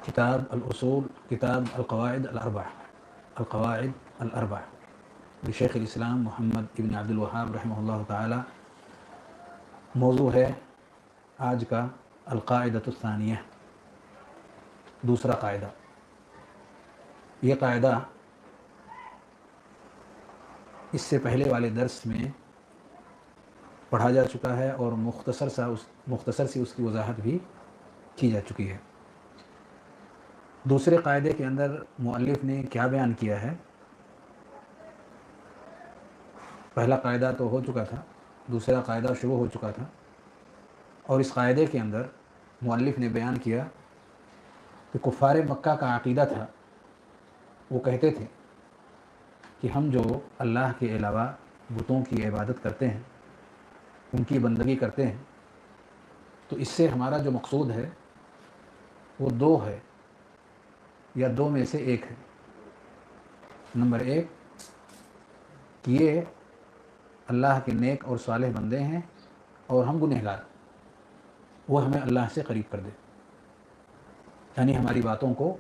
کتاب الاصول، کتاب القواعد الاربع، القواعد الاربع لشیخ الاسلام محمد ابن عبد الوہاب رحمہ اللہ تعالی۔ موضوع ہے آج کا القاعدۃ الثانیہ، دوسرا قاعدہ۔ یہ قاعدہ اس سے پہلے والے درس میں پڑھا جا چکا ہے اور مختصر سی اس کی وضاحت بھی کی جا چکی ہے۔ دوسرے قاعدے کے اندر مؤلف نے کیا بیان کیا ہے؟ پہلا قاعدہ تو ہو چکا تھا، دوسرا قاعدہ شروع ہو چکا تھا، اور اس قاعدے کے اندر مؤلف نے بیان کیا کہ کفار مکہ کا عقیدہ تھا، وہ کہتے تھے کہ ہم جو اللہ کے علاوہ بتوں کی عبادت کرتے ہیں، ان کی بندگی کرتے ہیں، تو اس سے ہمارا جو مقصود ہے وہ دو ہے، یا دو میں سے ایک ہے۔ نمبر ایک کہ یہ اللہ کے نیک اور صالح بندے ہیں اور ہم گنہگار، وہ ہمیں اللہ سے قریب کر دے، یعنی ہماری باتوں کو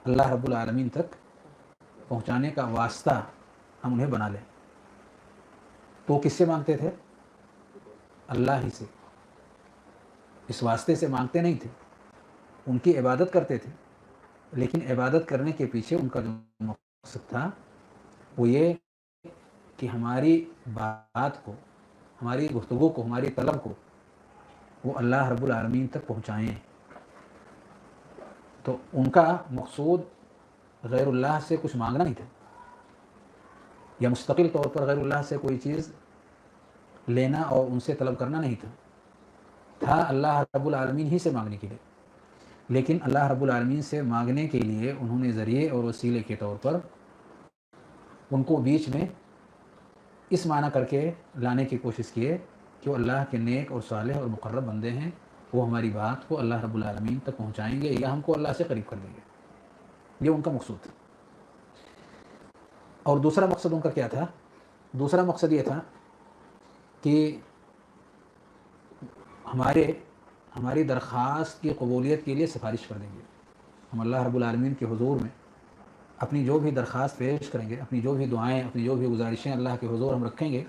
اللہ رب العالمین تک پہنچانے کا واسطہ ہم انہیں بنا لیں۔ تو کس سے مانگتے تھے؟ اللہ ہی سے، اس واسطے سے مانگتے نہیں تھے، ان کی عبادت کرتے تھے، لیکن عبادت کرنے کے پیچھے ان کا جو مقصد تھا وہ یہ کہ ہماری بات کو، ہماری گفتگو کو، ہماری طلب کو وہ اللہ رب العالمین تک پہنچائیں۔ تو ان کا مقصود غیر اللہ سے کچھ مانگنا نہیں تھا، یا مستقل طور پر غیر اللہ سے کوئی چیز لینا اور ان سے طلب کرنا نہیں تھا اللہ رب العالمین ہی سے مانگنے کے لیے۔ لیکن اللہ رب العالمین سے مانگنے کے لیے انہوں نے ذریعے اور وسیلے کے طور پر ان کو بیچ میں اس معنی کر کے لانے کی کوشش کیے کہ وہ اللہ کے نیک اور صالح اور مقرب بندے ہیں، وہ ہماری بات کو اللہ رب العالمین تک پہنچائیں گے یا ہم کو اللہ سے قریب کر دیں گے۔ یہ ان کا مقصود تھا۔ اور دوسرا مقصد ان کا کیا تھا؟ دوسرا مقصد یہ تھا کہ ہماری درخواست کی قبولیت کے لیے سفارش کر دیں گے۔ ہم اللہ رب العالمین کے حضور میں اپنی جو بھی درخواست پیش کریں گے، اپنی جو بھی دعائیں، اپنی جو بھی گزارشیں اللہ کے حضور ہم رکھیں گے،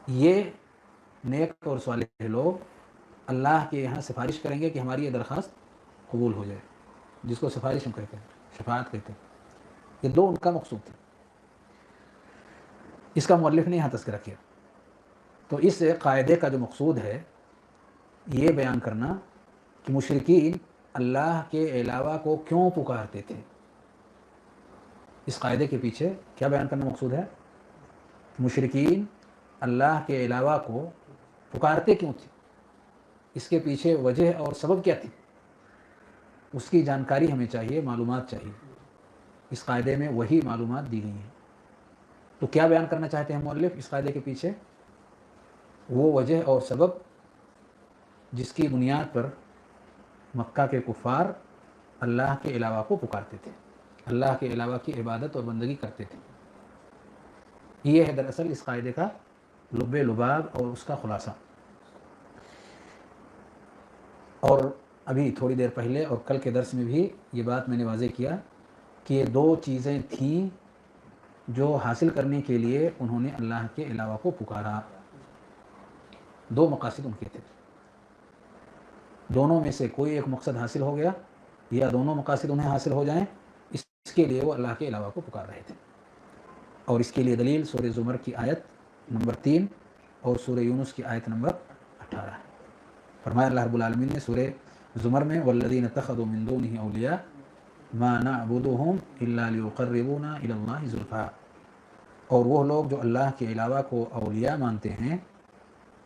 یہ نیک اور صالح لوگ اللہ کے یہاں سفارش کریں گے کہ ہماری یہ درخواست قبول ہو جائے، جس کو سفارش ہم کہتے ہیں، شفاعت کہتے ہیں۔ یہ دو ان کا مقصود تھا، اس کا مؤلف نے یہاں تذکرہ کیا۔ تو اس قاعدے کا جو مقصود ہے یہ بیان کرنا کہ مشرکین اللہ کے علاوہ کو کیوں پکارتے تھے۔ اس قاعدے کے پیچھے کیا بیان کرنا مقصود ہے؟ مشرکین اللہ کے علاوہ کو پکارتے کیوں تھے، اس کے پیچھے وجہ اور سبب کیا تھی، اس کی جانکاری ہمیں چاہیے، معلومات چاہیے۔ اس قاعدے میں وہی معلومات دی گئی ہیں۔ تو کیا بیان کرنا چاہتے ہیں مؤلف اس قاعدے کے پیچھے؟ وہ وجہ اور سبب جس کی بنیاد پر مکہ کے کفار اللہ کے علاوہ کو پکارتے تھے، اللہ کے علاوہ کی عبادت اور بندگی کرتے تھے۔ یہ ہے دراصل اس قاعدے کا لب لباب اور اس کا خلاصہ۔ اور ابھی تھوڑی دیر پہلے اور کل کے درس میں بھی یہ بات میں نے واضح کیا کہ یہ دو چیزیں تھیں جو حاصل کرنے کے لیے انہوں نے اللہ کے علاوہ کو پکارا۔ دو مقاصد ان کے تھے، دونوں میں سے کوئی ایک مقصد حاصل ہو گیا یا دونوں مقاصد انہیں حاصل ہو جائیں، اس کے لیے وہ اللہ کے علاوہ کو پکار رہے تھے۔ اور اس کے لیے دلیل سورہ زمر کی آیت نمبر 3 اور سورہ یونس کی آیت نمبر 18 ہے۔ فرمایا اللہ رب العالمین نے سورہ زمر میں والذین اتخذوا من دونه اولیاء ما نعبدهم الا ليقربونا الى الله زلفا، اور وہ لوگ جو اللہ کے علاوہ کو اولیاء مانتے ہیں،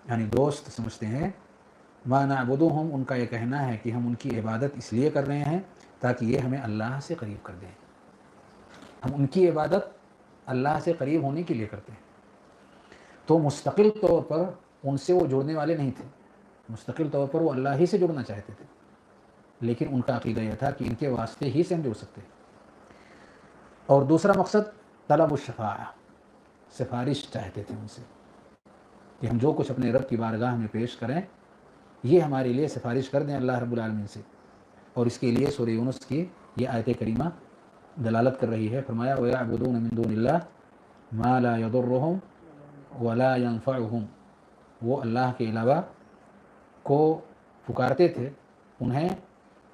یعنی دوست سمجھتے ہیں، ما نعبدهم، ان کا یہ کہنا ہے کہ ہم ان کی عبادت اس لیے کر رہے ہیں تاکہ یہ ہمیں اللہ سے قریب کر دیں۔ ہم ان کی عبادت اللہ سے قریب ہونے کے لیے کرتے ہیں۔ تو مستقل طور پر ان سے وہ جڑنے والے نہیں تھے، مستقل طور پر وہ اللہ ہی سے جڑنا چاہتے تھے، لیکن ان کا عقیدہ یہ تھا کہ ان کے واسطے ہی سے ہم جڑ سکتے ہیں۔ اور دوسرا مقصد طلب الشفاعہ، سفارش چاہتے تھے ان سے کہ ہم جو کچھ اپنے رب کی بارگاہ میں پیش کریں یہ ہمارے لیے سفارش کر دیں اللہ رب العالمین سے۔ اور اس کے لیے سورہ یونس کی یہ آیت کریمہ دلالت کر رہی ہے. فرمایا وَيَعْبُدُونَ مِن دُونِ اللَّهِ مَا لَا يَضُرُّهُمْ وَلَا يَنفَعُهُمْ. وہ اللہ کے علاوہ کو پکارتے تھے انہیں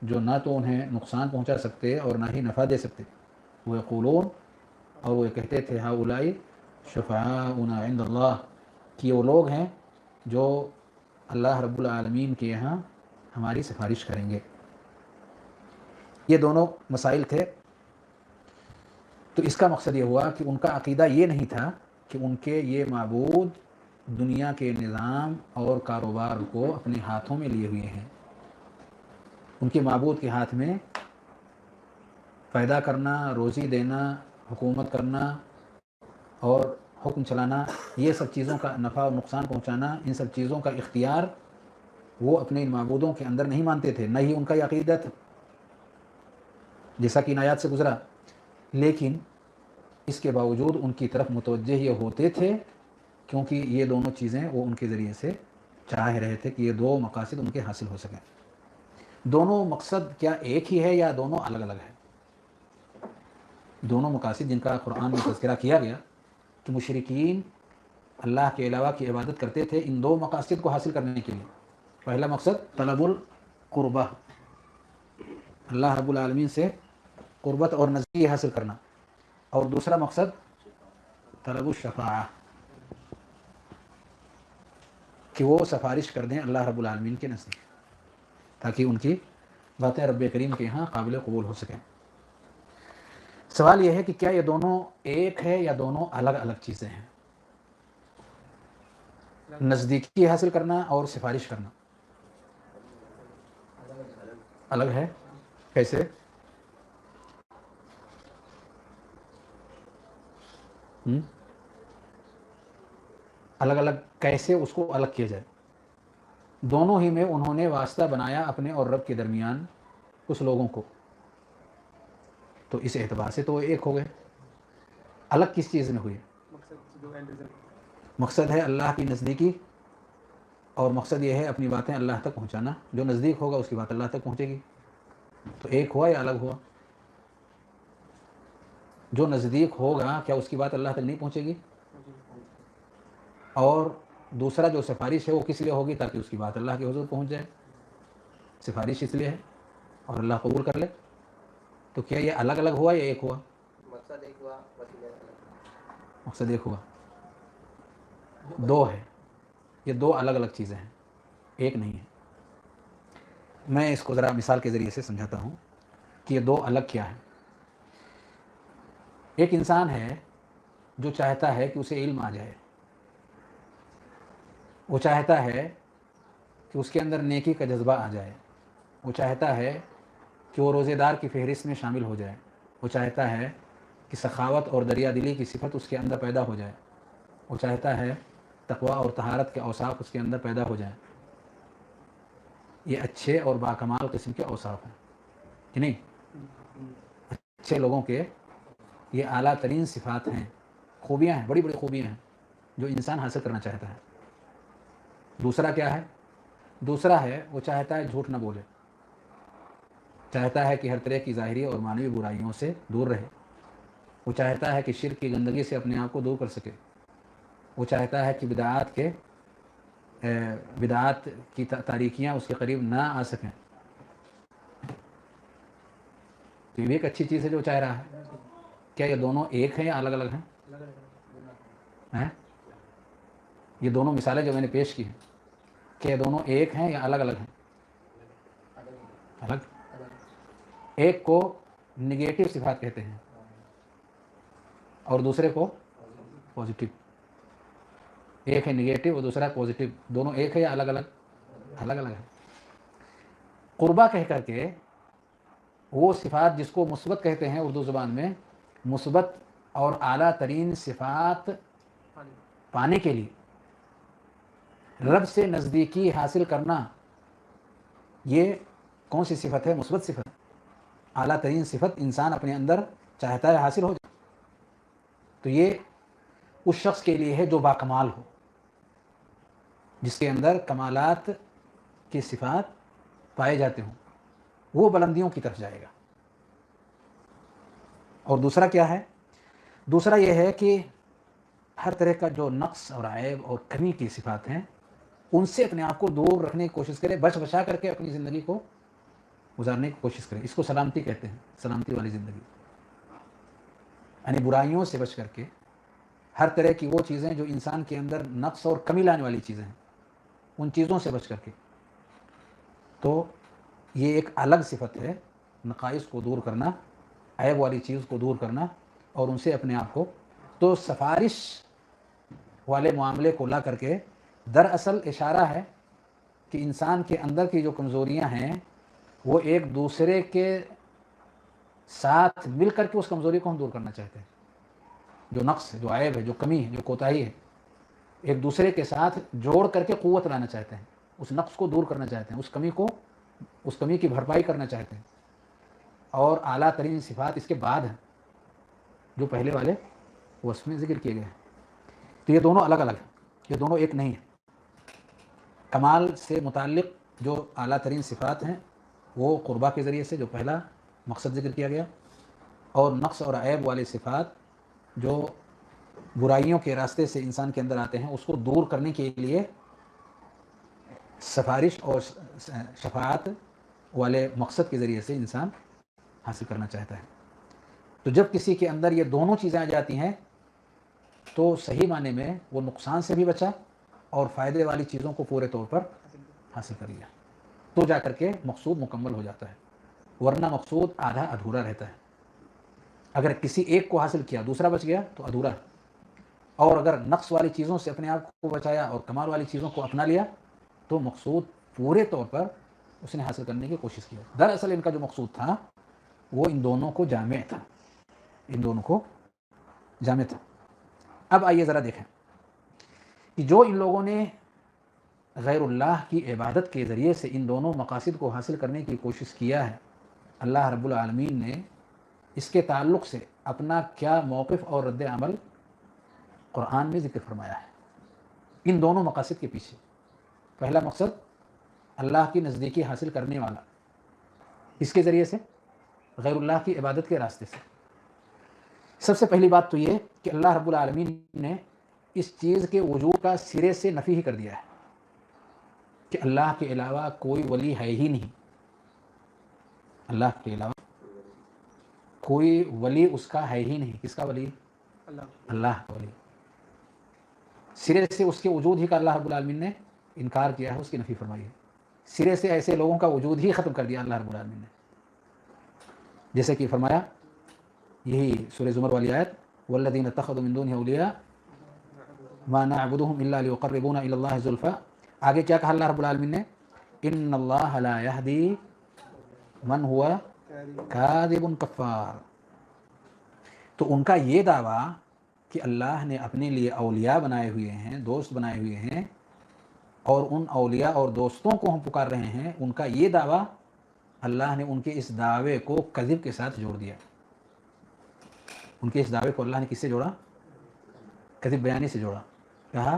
جو نہ تو انہیں نقصان پہنچا سکتے اور نہ ہی نفع دے سکتے. وَيَقُولُونَ اور وہ کہتے تھے هَؤُلَاءِ شُفَعَاؤُنَا عِندَ اللَّهِ کہ وہ لوگ ہیں جو اللہ رب العالمین کے یہاں ہماری سفارش کریں گے. یہ دونوں مسائل تھے. تو اس کا مقصد یہ ہوا کہ ان کا عقیدہ یہ نہیں تھا کہ ان کے یہ معبود دنیا کے نظام اور کاروبار کو اپنے ہاتھوں میں لیے ہوئے ہیں. ان کے معبود کے ہاتھ میں پیدا کرنا، روزی دینا، حکومت کرنا اور حکم چلانا، یہ سب چیزوں کا نفع اور نقصان پہنچانا، ان سب چیزوں کا اختیار وہ اپنے معبودوں کے اندر نہیں مانتے تھے، نہ ہی ان کا یہ عقیدہ تھا جیسا کہ ان آیات سے گزرا. لیکن اس کے باوجود ان کی طرف متوجہ یہ ہوتے تھے کیونکہ یہ دونوں چیزیں وہ ان کے ذریعے سے چاہ رہے تھے کہ یہ دو مقاصد ان کے حاصل ہو سکیں. دونوں مقصد کیا ایک ہی ہے یا دونوں الگ الگ ہیں؟ دونوں مقاصد جن کا قرآن میں تذکرہ کیا گیا کہ مشرکین اللہ کے علاوہ کی عبادت کرتے تھے ان دو مقاصد کو حاصل کرنے کے لیے. پہلا مقصد طلب القربہ، اللہ رب العالمین سے قربت اور نزدیکی حاصل کرنا، اور دوسرا مقصد طلب الشفاعہ کہ وہ سفارش کر دیں اللہ رب العالمین کے نزدیک تاکہ ان کی باتیں رب کریم کے یہاں قابل قبول ہو سکیں. سوال یہ ہے کہ کیا یہ دونوں ایک ہے یا دونوں الگ الگ چیزیں ہیں؟ نزدیکی حاصل کرنا اور سفارش کرنا الگ ہے. کیسے؟ الگ الگ کیسے اس کو الگ کیا جائے؟ دونوں ہی میں انہوں نے واسطہ بنایا اپنے اور رب کے درمیان کچھ لوگوں کو، تو اس اعتبار سے تو وہ ایک ہو گئے. الگ کس چیز میں ہوئی؟ مقصد ہے اللہ کی نزدیکی، اور مقصد یہ ہے اپنی باتیں اللہ تک پہنچانا. جو نزدیک ہوگا اس کی بات اللہ تک پہنچے گی. تو ایک ہوا یا الگ ہوا؟ جو نزدیک ہوگا کیا اس کی بات اللہ تک نہیں پہنچے گی؟ اور دوسرا جو سفارش ہے وہ کس لیے ہوگی؟ تاکہ اس کی بات اللہ کے حضور پہنچ جائے. سفارش اس لیے ہے اور اللہ قبول کر لے. تو کیا یہ الگ الگ ہوا یا ایک ہوا؟ مقصد ایک ہوا، مقصد ایک ہوا. دو ہے. یہ دو الگ الگ چیزیں ہیں، ایک نہیں ہے. میں اس کو ذرا مثال کے ذریعے سے سمجھاتا ہوں کہ یہ دو الگ کیا ہے. ایک انسان ہے جو چاہتا ہے کہ اسے علم آ جائے، وہ چاہتا ہے کہ اس کے اندر نیکی کا جذبہ آ جائے، وہ چاہتا ہے کہ وہ روزے دار کی فہرست میں شامل ہو جائے، وہ چاہتا ہے کہ سخاوت اور دریا دلی کی صفت اس کے اندر پیدا ہو جائے، وہ چاہتا ہے تقوی اور طہارت کے اوصاف اس کے اندر پیدا ہو جائیں. یہ اچھے اور باکمال قسم کے اوصاف ہیں کہ نہیں؟ اچھے لوگوں کے یہ اعلیٰ ترین صفات ہیں، خوبیاں ہیں، بڑی بڑی خوبیاں ہیں جو انسان حاصل کرنا چاہتا ہے. دوسرا کیا ہے؟ دوسرا ہے وہ چاہتا ہے جھوٹ نہ بولے، چاہتا ہے کہ ہر طرح کی ظاہری اور معنوی برائیوں سے دور رہے، وہ چاہتا ہے کہ شرک کی گندگی سے اپنے آپ کو دور کر سکے، وہ چاہتا ہے کہ بدعات کی تاریکیاں اس کے قریب نہ آ سکیں. تو یہ بھی ایک اچھی چیز ہے جو چاہ رہا ہے. کیا یہ دونوں ایک ہیں یا الگ الگ ہیں؟ یہ دونوں مثالیں جو میں نے پیش کی ہیں کیا یہ دونوں ایک ہیں یا الگ الگ ہیں؟ الگ. ایک کو نگیٹو صفات کہتے ہیں اور دوسرے کو پازیٹیو. ایک ہے نگیٹو اور دوسرا پازیٹیو. دونوں ایک ہے یا الگ الگ؟ الگ الگ ہے. قربہ کہہ کر کے وہ صفات جس کو مثبت کہتے ہیں اردو زبان میں، مثبت اور اعلیٰ ترین صفات پانے کے لیے رب سے نزدیکی حاصل کرنا، یہ کون سی صفت ہے؟ مثبت صفت. اعلیٰ ترین صفت انسان اپنے اندر چاہتا ہے حاصل ہو جائے. تو یہ اس شخص کے لیے ہے جو باکمال ہو، جس کے اندر کمالات کی صفات پائے جاتے ہوں. وہ بلندیوں کی طرف جائے گا. اور دوسرا کیا ہے؟ دوسرا یہ ہے کہ ہر طرح کا جو نقص اور عیب اور کمی کی صفات ہیں ان سے اپنے آپ کو دور رکھنے کی کوشش کرے, بچ بچا کر کے اپنی زندگی کو گزارنے کی کوشش کرے. اس کو سلامتی کہتے ہیں, سلامتی والی زندگی. یعنی برائیوں سے بچ کر کے ہر طرح کی وہ چیزیں جو انسان کے اندر نقص اور کمی لانے والی چیزیں ہیں ان چیزوں سے بچ کر کے. تو یہ ایک الگ صفت ہے, نقائص کو دور کرنا, عیب والی چیز کو دور کرنا اور ان سے اپنے آپ کو. تو سفارش والے معاملے کو لا کر کے دراصل اشارہ ہے کہ انسان کے اندر کی جو کمزوریاں ہیں وہ ایک دوسرے کے ساتھ مل کر کے اس کمزوری کو ہم دور کرنا چاہتے ہیں. جو نقص ہے, جو عیب ہے, جو کمی ہے, جو کوتاہی ہے, ایک دوسرے کے ساتھ جوڑ کر کے قوت لانا چاہتے ہیں. اس نقص کو دور کرنا چاہتے ہیں, اس کمی کی بھرپائی کرنا چاہتے ہیں. اور اعلیٰ ترین صفات اس کے بعد ہیں جو پہلے والے وصف میں ذکر کیے گئے ہیں. تو یہ دونوں الگ الگ ہیں, یہ دونوں ایک نہیں ہیں. کمال سے متعلق جو اعلیٰ ترین صفات ہیں وہ قربا کے ذریعے سے, جو پہلا مقصد ذکر کیا گیا, اور نقص اور عیب والے صفات جو برائیوں کے راستے سے انسان کے اندر آتے ہیں اس کو دور کرنے کے لیے سفارش اور شفاعت والے مقصد کے ذریعے سے انسان حاصل کرنا چاہتا ہے. تو جب کسی کے اندر یہ دونوں چیزیں آ جاتی ہیں تو صحیح معنی میں وہ نقصان سے بھی بچا اور فائدے والی چیزوں کو پورے طور پر حاصل کر لیا, تو جا کر کے مقصود مکمل ہو جاتا ہے. ورنہ مقصود آدھا ادھورا رہتا ہے. اگر کسی ایک کو حاصل کیا دوسرا بچ گیا تو ادھورا ہے, اور اگر نقص والی چیزوں سے اپنے آپ کو بچایا اور کمال والی چیزوں کو اپنا لیا تو مقصود پورے طور پر اس نے حاصل کرنے کی کوشش کی. دراصل ان کا جو مقصود تھا وہ ان دونوں کو جامع تھا, ان دونوں کو جامع تھا. اب آئیے ذرا دیکھیں کہ جو ان لوگوں نے غیر اللہ کی عبادت کے ذریعے سے ان دونوں مقاصد کو حاصل کرنے کی کوشش کیا ہے, اللہ رب العالمین نے اس کے تعلق سے اپنا کیا موقف اور رد عمل قرآن میں ذکر فرمایا ہے. ان دونوں مقاصد کے پیچھے پہلا مقصد اللہ کی نزدیکی حاصل کرنے والا, اس کے ذریعے سے غیر اللہ کی عبادت کے راستے سے. سب سے پہلی بات تو یہ کہ اللہ رب العالمین نے اس چیز کے وجود کا سرے سے نفی ہی کر دیا ہے کہ اللہ کے علاوہ کوئی ولی ہے ہی نہیں. اللہ کے علاوہ کوئی ولی اس کا ہے ہی نہیں. کس کا ولی؟ اللہ کا ولی. سرے سے اس کے وجود ہی کا اللہ رب العالمین نے انکار کیا ہے, اس کی نفی فرمائی ہے. سرے سے ایسے لوگوں کا وجود ہی ختم کر دیا اللہ رب العالمین نے. جیسے کہ فرمایا یہی سورہ زمر والی آیت, والذین اتخذوا من دونہ اولیاء ما نعبدهم الا ليقربونا الى الله زلفى. آگے کیا کہا اللہ رب العالمین نے؟ ان اللہ لا يهدی من هو کاذب کفار. تو ان کا یہ دعویٰ کہ اللہ نے اپنے لیے اولیاء بنائے ہوئے ہیں, دوست بنائے ہوئے ہیں, اور ان اولیاء اور دوستوں کو ہم پکار رہے ہیں, ان کا یہ دعویٰ اللہ نے ان کے اس دعوے کو کذب کے ساتھ جوڑ دیا. ان کے اس دعوے کو اللہ نے کس سے جوڑا؟ کذب بیانی سے جوڑا. کہا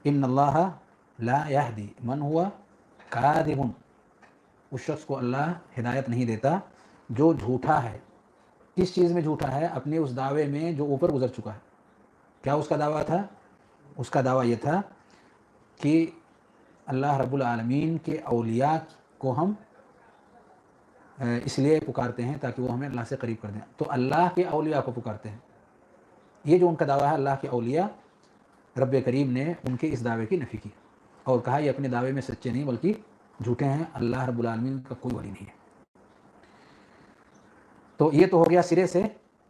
ان اللہ لا یہدی من ہوا کاذب, اس شخص کو اللہ ہدایت نہیں دیتا جو جھوٹا ہے. کس چیز میں جھوٹا ہے؟ اپنے اس دعوے میں جو اوپر گزر چکا ہے. کیا اس کا دعویٰ تھا؟ اس کا دعویٰ یہ تھا کہ اللہ رب العالمین کے اولیاء کو ہم اس لیے پکارتے ہیں تاکہ وہ ہمیں اللہ سے قریب کر دیں, تو اللہ کے اولیاء کو پکارتے ہیں. یہ جو ان کا دعویٰ ہے اللہ کے اولیاء, رب کریم نے ان کے اس دعوے کی نفی کی اور کہا یہ اپنے دعوے میں سچے نہیں بلکہ جھوٹے ہیں, اللہ رب العالمین کا کوئی ولی نہیں ہے. تو یہ تو ہو گیا سرے سے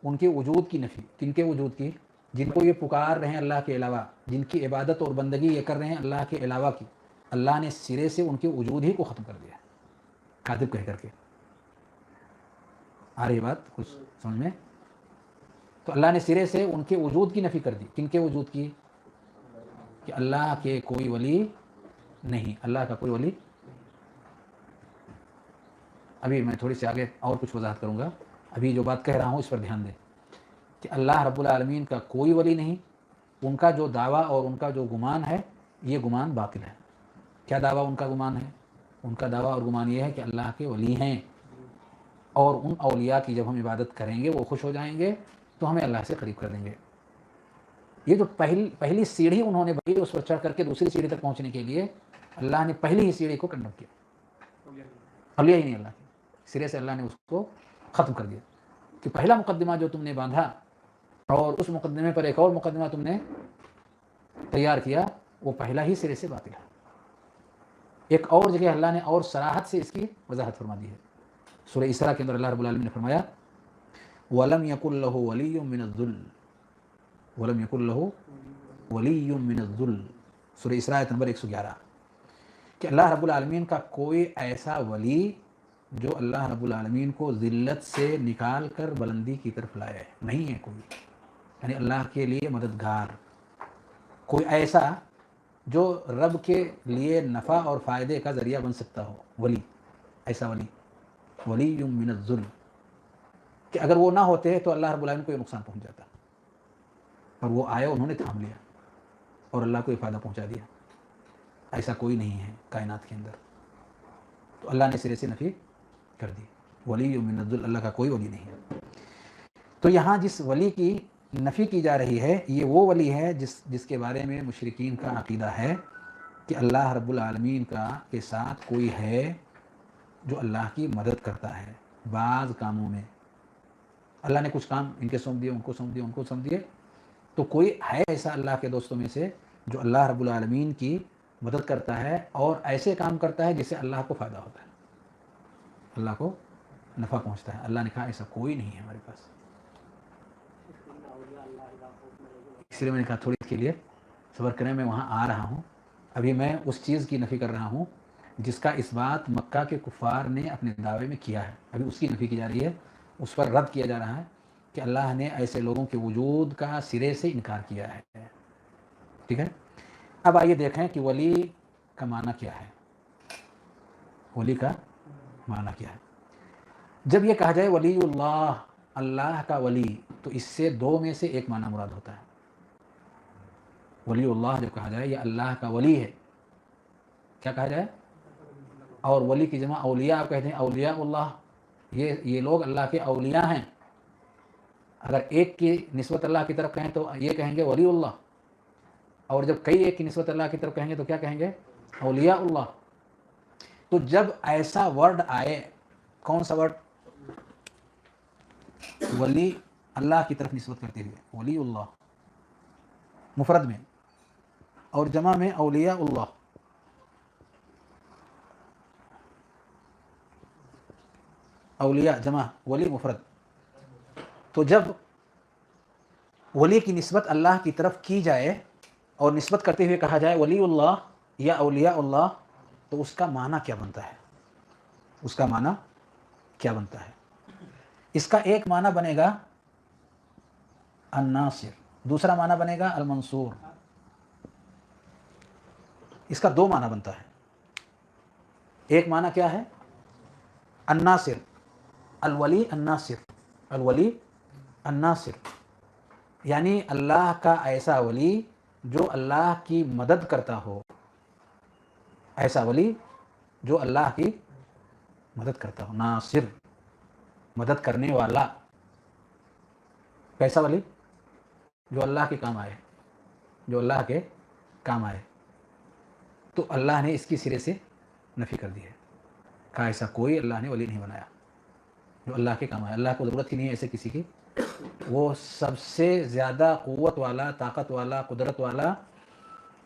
ان کے وجود کی نفی. کن کے وجود کی؟ جن کو یہ پکار رہے ہیں اللہ کے علاوہ, جن کی عبادت اور بندگی یہ کر رہے ہیں اللہ کے علاوہ کی, اللہ نے سرے سے ان کے وجود ہی کو ختم کر دیا کاذب کہہ کر کے. آ رہی بات کچھ سمجھ میں؟ تو اللہ نے سرے سے ان کے وجود کی نفی کر دی. کن کے وجود کی؟ کہ اللہ کے کوئی ولی نہیں, اللہ کا کوئی ولی. ابھی میں تھوڑی سی آگے اور کچھ وضاحت کروں گا, ابھی جو بات کہہ رہا ہوں اس پر دھیان دیں کہ اللہ رب العالمین کا کوئی ولی نہیں. ان کا جو دعویٰ اور ان کا جو گمان ہے یہ گمان باطل ہے. کیا دعویٰ ان کا گمان ہے؟ ان کا دعویٰ اور گمان یہ ہے کہ اللہ کے ولی ہیں, اور ان اولیاء کی جب ہم عبادت کریں گے وہ خوش ہو جائیں گے تو ہمیں اللہ سے قریب کر دیں گے. یہ جو پہلی سیڑھی انہوں نے بنائی اس پر چڑھ کر کے دوسری سیڑھی تک پہنچنے کے لیے اللہ نے پہلی ہی سیڑھی کو کنڈم کیا. اولیاء ہی نہیں اللہ کے سرے سے اللہ نے اس کو ختم کر دیا کہ پہلا مقدمہ جو تم نے باندھا اور اس مقدمے پر ایک اور مقدمہ تم نے تیار کیا وہ پہلا ہی سرے سے باطل ہے. ایک اور جگہ اللہ نے اور صراحت سے اس کی وضاحت فرما دی ہے. سورہ اسراء کے اندر اللہ رب العالمین نے فرمایا وَلَمْ يَكُنْ لَهُ وَلِيٌّ مِّنَ الذُّلِّ وَلَمْ يَكُنْ لَهُ وَلِيٌّ مِّنَ الذُّلِّ. سورہ اسراء آیت نمبر 111 کہ اللہ رب العالمین کا کوئی ایسا ولی جو اللہ رب العالمین کو ذلت سے نکال کر بلندی کی طرف لائے نہیں ہے کوئی. یعنی اللہ کے لیے مددگار کوئی ایسا جو رب کے لیے نفع اور فائدے کا ذریعہ بن سکتا ہو. ولی ایسا ولی من الذل کہ اگر وہ نہ ہوتے تو اللہ رب العالمین کو یہ نقصان پہنچ جاتا اور وہ آئے انہوں نے تھام لیا اور اللہ کو یہ فائدہ پہنچا دیا. ایسا کوئی نہیں ہے کائنات کے اندر. تو اللہ نے سرے سے نفی کر دی. ولی من الذل اللہ کا کوئی ولی نہیں ہے. تو یہاں جس ولی کی نفی کی جا رہی ہے یہ وہ ولی ہے جس کے بارے میں مشرکین کا عقیدہ ہے کہ اللہ رب العالمین کے ساتھ کوئی ہے جو اللہ کی مدد کرتا ہے بعض کاموں میں. اللہ نے کچھ کام ان کے سونپ دیے ان کو سونپ دیے تو کوئی ہے ایسا اللہ کے دوستوں میں سے جو اللہ رب العالمین کی مدد کرتا ہے اور ایسے کام کرتا ہے جس سے اللہ کو فائدہ ہوتا ہے اللہ کو نفع پہنچتا ہے. اللہ نے کہا ایسا کوئی نہیں ہے ہمارے پاس. اس لیے میں نے کہا تھوڑی کے لیے صبر کریں میں وہاں آ رہا ہوں. ابھی میں اس چیز کی نفی کر رہا ہوں جس کا اس بات مکہ کے کفار نے اپنے دعوے میں کیا ہے. ابھی اس کی نفی کی جا رہی ہے اس پر رد کیا جا رہا ہے کہ اللہ نے ایسے لوگوں کے وجود کا سرے سے انکار کیا ہے. ٹھیک ہے. اب آئیے دیکھیں کہ ولی کا معنی کیا ہے. ولی کا معنی کیا ہے. جب یہ کہا جائے ولی اللہ کا ولی تو اس سے دو میں سے ایک معنی مراد ہوتا ہے. ولی اللہ جب کہا جائے یہ اللہ کا ولی ہے کیا کہا جائے اور ولی کی جمع اولیاء آپ کہتے ہیں اولیاء اللہ یہ لوگ اللہ کے اولیاء ہیں. اگر ایک کی نسبت اللہ کی طرف کہیں تو یہ کہیں گے ولی اللہ اور جب کئی ایک کی نسبت اللہ کی طرف کہیں گے تو کیا کہیں گے اولیاء اللہ. تو جب ایسا ورڈ آئے کون سا ورڈ ولی اللہ کی طرف نسبت کرتے ہوئے ولی اللہ مفرد میں اور جمع میں اولیاء اللہ اولیاء جمع ولی مفرد. تو جب ولی کی نسبت اللہ کی طرف کی جائے اور نسبت کرتے ہوئے کہا جائے ولی اللہ یا اولیاء اللہ تو اس کا معنی کیا بنتا ہے اس کا معنی کیا بنتا ہے. اس کا ایک معنی بنے گا الناصر دوسرا معنی بنے گا المنصور. اس کا دو معنی بنتا ہے. ایک معنی کیا ہے الناصر الولی الناصر یعنی اللہ کا ایسا ولی جو اللہ کی مدد کرتا ہو. ایسا ولی جو اللہ کی مدد کرتا ہو. ناصر مدد کرنے والا. کیسا ولی جو اللہ کے کام آئے جو اللہ کے کام آئے. تو اللہ نے اس کی سرے سے نفی کر دی ہے. کہا ایسا کوئی اللہ نے ولی نہیں بنایا جو اللہ کے کام آئے. اللہ کو ضرورت ہی نہیں ہے ایسے کسی کی. وہ سب سے زیادہ قوت والا طاقت والا قدرت والا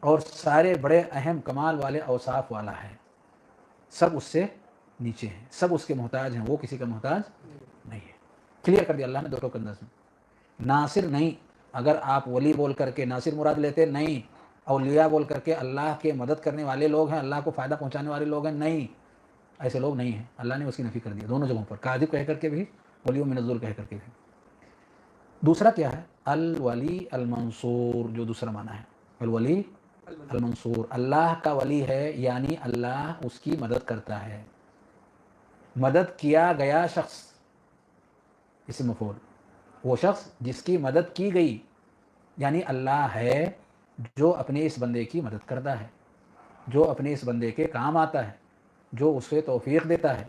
اور سارے بڑے اہم کمال والے اوصاف والا ہے. سب اس سے نیچے ہیں سب اس کے محتاج ہیں وہ کسی کا محتاج نہیں ہے. کلیئر کر دیا اللہ نے دو ٹوک انداز میں. ناصر نہیں اگر آپ ولی بول کر کے ناصر مراد لیتے نہیں. اولیاء بول کر کے اللہ کے مدد کرنے والے لوگ ہیں اللہ کو فائدہ پہنچانے والے لوگ ہیں نہیں ایسے لوگ نہیں ہیں. اللہ نے اس کی نفی کر دیا دونوں جگہوں پر کاذب کہہ کر کے بھی ولی من الذل کہہ کر کے بھی. دوسرا کیا ہے الولی المنصور جو دوسرا معنی ہے الولی المنصور. اللہ کا ولی ہے یعنی اللہ اس کی مدد کرتا ہے. مدد کیا گیا شخص اسم مفعول وہ شخص جس کی مدد کی گئی یعنی اللہ ہے جو اپنے اس بندے کی مدد کرتا ہے جو اپنے اس بندے کے کام آتا ہے جو اسے توفیق دیتا ہے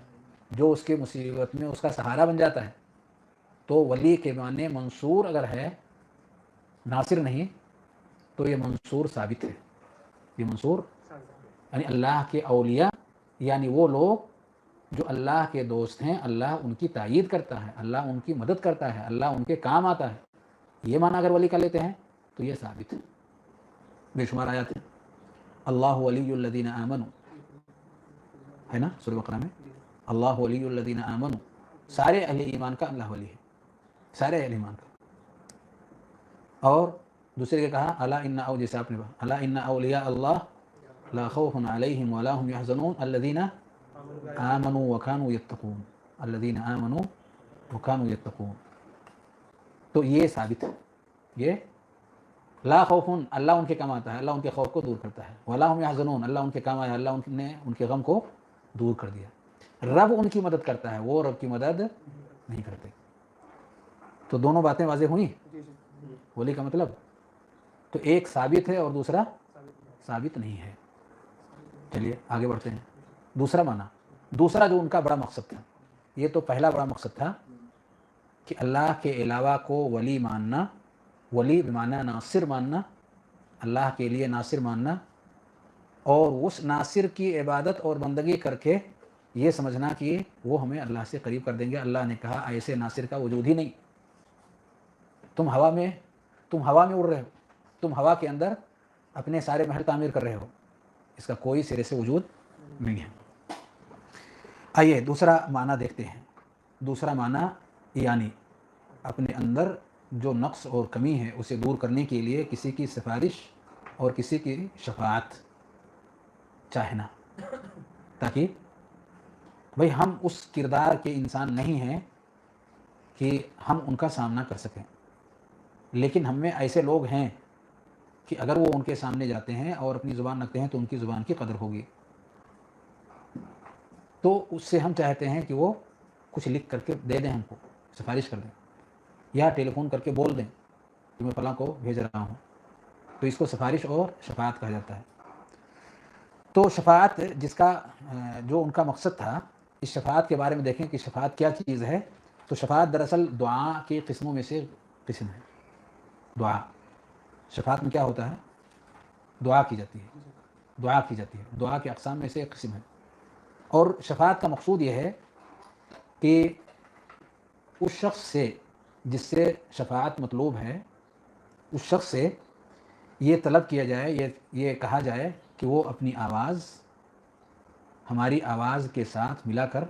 جو اس کے مصیبت میں اس کا سہارا بن جاتا ہے. تو ولی کے معنی منصور اگر ہے، ناصر نہیں، تو یہ منصور ثابت ہے. یہ منصور یعنی اللہ کے اولیاء، یعنی وہ لوگ جو اللہ کے دوست ہیں، اللہ ان کی تائید کرتا ہے، اللہ ان کی مدد کرتا ہے، اللہ ان کے کام آتا ہے. یہ معنی اگر ولی کا لیتے ہیں تو یہ ثابت ہے. بے شمار آیات ہیں. اللہ ولی الذین آمنوا، ہے نا سورہ بقرہ میں، اللہ ولی الذین آمنوا، سارے اہل ایمان کا اللہ ولی ہے، سارے اہل ایمان کا. اور دوسرے کے کہا الا ان جیسے آپ نے کہا الا ان اولیاء اللہ لا خوف علیہم ولا هم يحزنون الذین آمنوا وكانوا يتقون، الذین آمنوا وكانوا يتقون. تو یہ ثابت ہے. یہ لا خوف، اللہ ان کے کام آتا ہے، اللہ ان کے خوف کو دور کرتا ہے. ولا هم يحزنون، اللہ ان کے کام آیا، اللہ نے ان کے غم کو دور کر دیا. رب ان کی مدد کرتا ہے، وہ رب کی مدد نہیں کرتے. تو دونوں باتیں واضح ہوئیں. ولی کا مطلب تو ایک ثابت ہے اور دوسرا ثابت نہیں ہے. چلیے آگے بڑھتے ہیں. دوسرا معنی، دوسرا جو ان کا بڑا مقصد تھا. یہ تو پہلا بڑا مقصد تھا کہ اللہ کے علاوہ کو ولی ماننا، ولی بمعنی ناصر ماننا، اللہ کے لیے ناصر ماننا، اور اس ناصر کی عبادت اور بندگی کر کے یہ سمجھنا کہ وہ ہمیں اللہ سے قریب کر دیں گے. اللہ نے کہا ایسے ناصر کا وجود ہی نہیں. تم ہوا میں اڑ رہے ہو، تم ہوا کے اندر اپنے سارے محل تعمیر کر رہے ہو، اس کا کوئی سرے سے وجود نہیں ہے. آئیے دوسرا معنی دیکھتے ہیں. دوسرا معنی یعنی اپنے اندر جو نقص اور کمی ہے اسے دور کرنے کے لیے کسی کی سفارش اور کسی کی شفاعت چاہنا، تاکہ بھئی ہم اس کردار کے انسان نہیں ہیں کہ ہم ان کا سامنا کر سکیں، لیکن ہم میں ایسے لوگ ہیں کہ اگر وہ ان کے سامنے جاتے ہیں اور اپنی زبان رکھتے ہیں تو ان کی زبان کی قدر ہوگی. تو اس سے ہم چاہتے ہیں کہ وہ کچھ لکھ کر کے دے دیں، ہم کو سفارش کر دیں، یا ٹیلی فون کر کے بول دیں کہ میں فلاں کو بھیج رہا ہوں. تو اس کو سفارش اور شفاعت کہا جاتا ہے. تو شفاعت جس کا جو ان کا مقصد تھا، اس شفاعت کے بارے میں دیکھیں کہ شفاعت کیا چیز ہے. تو شفاعت دراصل دعا کی قسموں میں سے قسم ہے. دعا، شفاعت میں کیا ہوتا ہے؟ دعا کی جاتی ہے، دعا کی جاتی ہے، دعا کے اقسام میں سے ایک قسم ہے. اور شفاعت کا مقصود یہ ہے کہ اس شخص سے جس سے شفاعت مطلوب ہے، اس شخص سے یہ طلب کیا جائے، یہ کہا جائے کہ وہ اپنی آواز ہماری آواز کے ساتھ ملا کر،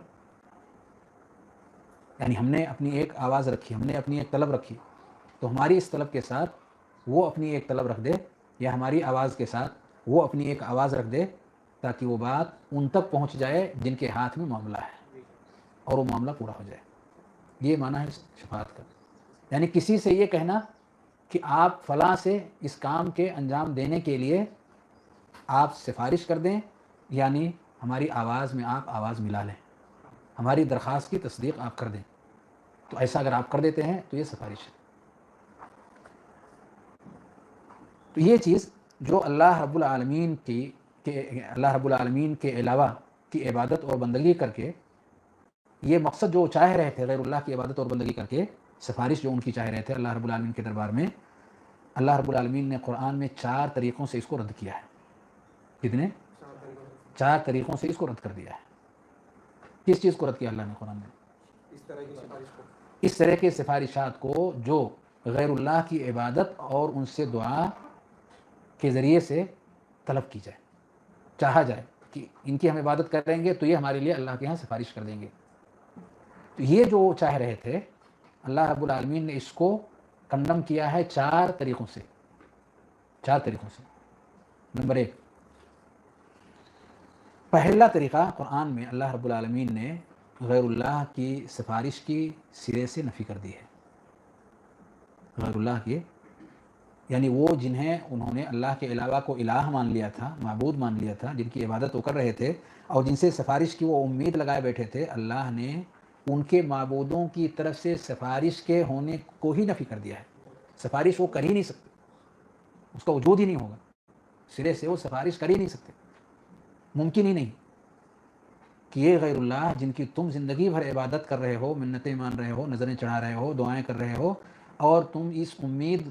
یعنی ہم نے اپنی ایک آواز رکھی، ہم نے اپنی ایک طلب رکھی، تو ہماری اس طلب کے ساتھ وہ اپنی ایک طلب رکھ دے، یا ہماری آواز کے ساتھ وہ اپنی ایک آواز رکھ دے، تاکہ وہ بات ان تک پہنچ جائے جن کے ہاتھ میں معاملہ ہے، اور وہ معاملہ پورا ہو جائے. یہ معنی ہے شفاعت کا. یعنی کسی سے یہ کہنا کہ آپ فلاں سے اس کام کے انجام دینے کے لیے آپ سفارش کر دیں، یعنی ہماری آواز میں آپ آواز ملا لیں، ہماری درخواست کی تصدیق آپ کر دیں. تو ایسا اگر آپ کر دیتے ہیں تو یہ سفارش ہے. تو یہ چیز جو اللہ رب العالمین کے علاوہ کی عبادت اور بندگی کر کے، یہ مقصد جو چاہ رہے تھے غیر اللہ کی عبادت اور بندگی کر کے، سفارش جو ان کی چاہ رہے تھے اللہ رب العالمین کے دربار میں، اللہ رب العالمین نے قرآن میں 4 طریقوں سے اس کو رد کیا ہے. کتنے؟ 4 طریقوں سے اس کو رد کر دیا ہے. کس چیز کو رد کیا اللہ نے قرآن میں؟ اس طرح کی سفارشات کو جو غیر اللہ کی عبادت اور ان سے دعا کے ذریعے سے طلب کی جائے، چاہا جائے کہ ان کی ہم عبادت کریں گے تو یہ ہمارے لیے اللہ کے ہاں سفارش کر دیں گے. تو یہ جو چاہ رہے تھے، اللہ رب العالمین نے اس کو کنڈم کیا ہے 4 طریقوں سے. 4 طریقوں سے. نمبر 1، پہلا طریقہ قرآن میں اللہ رب العالمین نے غیر اللہ کی سفارش کی سرے سے نفی کر دی ہے. غیر اللہ کی یعنی وہ جنہیں انہوں نے اللہ کے علاوہ کو الہ مان لیا تھا، معبود مان لیا تھا، جن کی عبادت وہ کر رہے تھے اور جن سے سفارش کی وہ امید لگائے بیٹھے تھے، اللہ نے ان کے معبودوں کی طرف سے سفارش کے ہونے کو ہی نفی کر دیا ہے. سفارش وہ کر ہی نہیں سکتے، اس کا وجود ہی نہیں ہوگا، سرے سے وہ سفارش کر ہی نہیں سکتے. ممکن ہی نہیں کہ یہ غیر اللہ جن کی تم زندگی بھر عبادت کر رہے ہو، منتیں مان رہے ہو، نظریں چڑھا رہے ہو، دعائیں کر رہے ہو، اور تم اس امید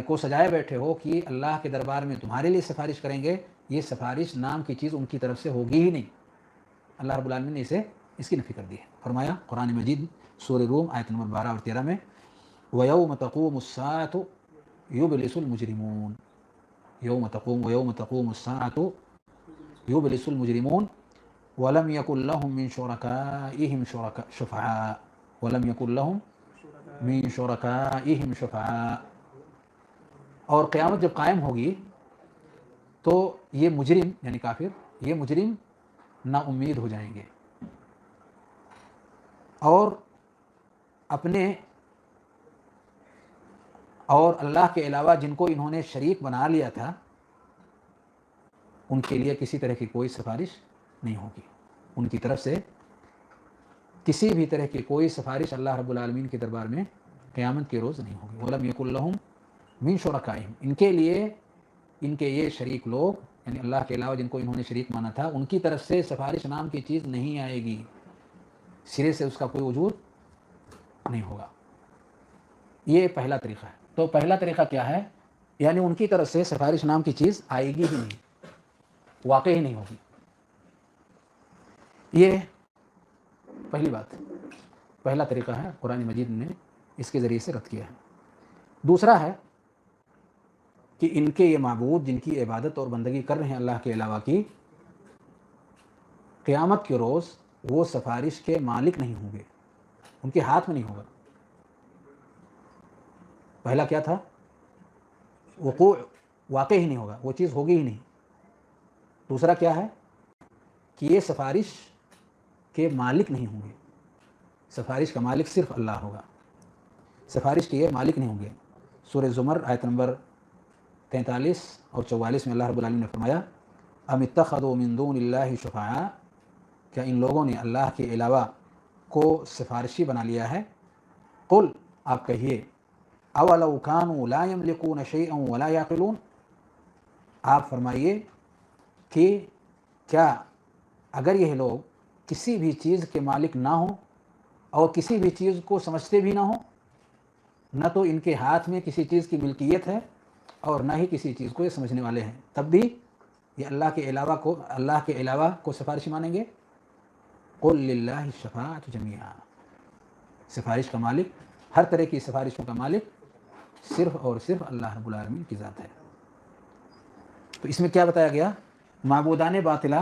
کو سجائے بیٹھے ہو کہ اللہ کے دربار میں تمہارے لیے سفارش کریں گے، یہ سفارش نام کی چیز ان کی طرف سے ہوگی ہی نہیں۔ اللہ رب العالمین نے اس کی نفی کر دی ہے۔ فرمایا قرآن مجید سورہ روم آیت نمبر 12 اور 13 میں وَيَوْمَ تَقُومُ السَّاعَةُ يُبْلِسُ الْمُجْرِمُونَ وَيَوْمَ تَقُومُ السَّاعَةُ يُبْلِسُ الْمُجْرِمُونَ وَلَمْ يَكُنْ لَهُم مِّن شُرَكَائِهِمْ شُفَعَاءُ وَلَمْ يَكُنْ لَهُم مِّن شُرَكَائِهِمْ شُفَعَاءُ۔ اور قیامت جب قائم ہوگی تو یہ مجرم یعنی کافر، یہ مجرم نا امید ہو جائیں گے اور اپنے اور اللہ کے علاوہ جن کو انہوں نے شریک بنا لیا تھا ان کے لیے کسی طرح کی کوئی سفارش نہیں ہوگی، ان کی طرف سے کسی بھی طرح کی کوئی سفارش اللہ رب العالمین کے دربار میں قیامت کے روز نہیں ہوگی۔ وَلَمْ يَكُنْ لَهُم مِّن شُرَكَائِهِمْ، ان کے لیے ان کے یہ شریک لوگ یعنی اللہ کے علاوہ جن کو انہوں نے شریک مانا تھا ان کی طرف سے سفارش نام کی چیز نہیں آئے گی، سرے سے اس کا کوئی وجود نہیں ہوگا۔ یہ پہلا طریقہ ہے۔ تو پہلا طریقہ کیا ہے؟ یعنی ان کی طرف سے سفارش نام کی چیز آئے گی ہی نہیں، واقع ہی نہیں ہوگی۔ یہ پہلی بات، پہلا طریقہ ہے، قرآن مجید نے اس کے ذریعے سے رد کیا ہے۔ دوسرا ہے کہ ان کے یہ معبود جن کی عبادت اور بندگی کر رہے ہیں اللہ کے علاوہ کی، قیامت کے روز وہ سفارش کے مالک نہیں ہوں گے، ان کے ہاتھ میں نہیں ہوگا۔ پہلا کیا تھا؟ وقوع، واقع ہی نہیں ہوگا، وہ چیز ہوگی ہی نہیں۔ دوسرا کیا ہے کہ یہ سفارش کے مالک نہیں ہوں گے، سفارش کا مالک صرف اللہ ہوگا، سفارش کے یہ مالک نہیں ہوں گے۔ سورہ زمر آیت نمبر 43 اور 44 میں اللہ رب العالمین نے فرمایا ام اتخذوا من دون اللہ شفعاء، کیا ان لوگوں نے اللہ کے علاوہ کو سفارشی بنا لیا ہے؟ قل، آپ کہیے اولو کانوا لا یملکون شیئا ولا یعقلون، آپ فرمائیے کہ کیا اگر یہ لوگ کسی بھی چیز کے مالک نہ ہوں اور کسی بھی چیز کو سمجھتے بھی نہ ہوں، نہ تو ان کے ہاتھ میں کسی چیز کی ملکیت ہے اور نہ ہی کسی چیز کو یہ سمجھنے والے ہیں، تب بھی یہ اللہ کے علاوہ کو سفارشی مانیں گے؟ قل للہ الشفاعۃ جمیعا، سفارش کا مالک، ہر طرح کی سفارشوں کا مالک صرف اور صرف اللہ رب العالمین کی ذات ہے۔ تو اس میں کیا بتایا گیا؟ معبودان باطلہ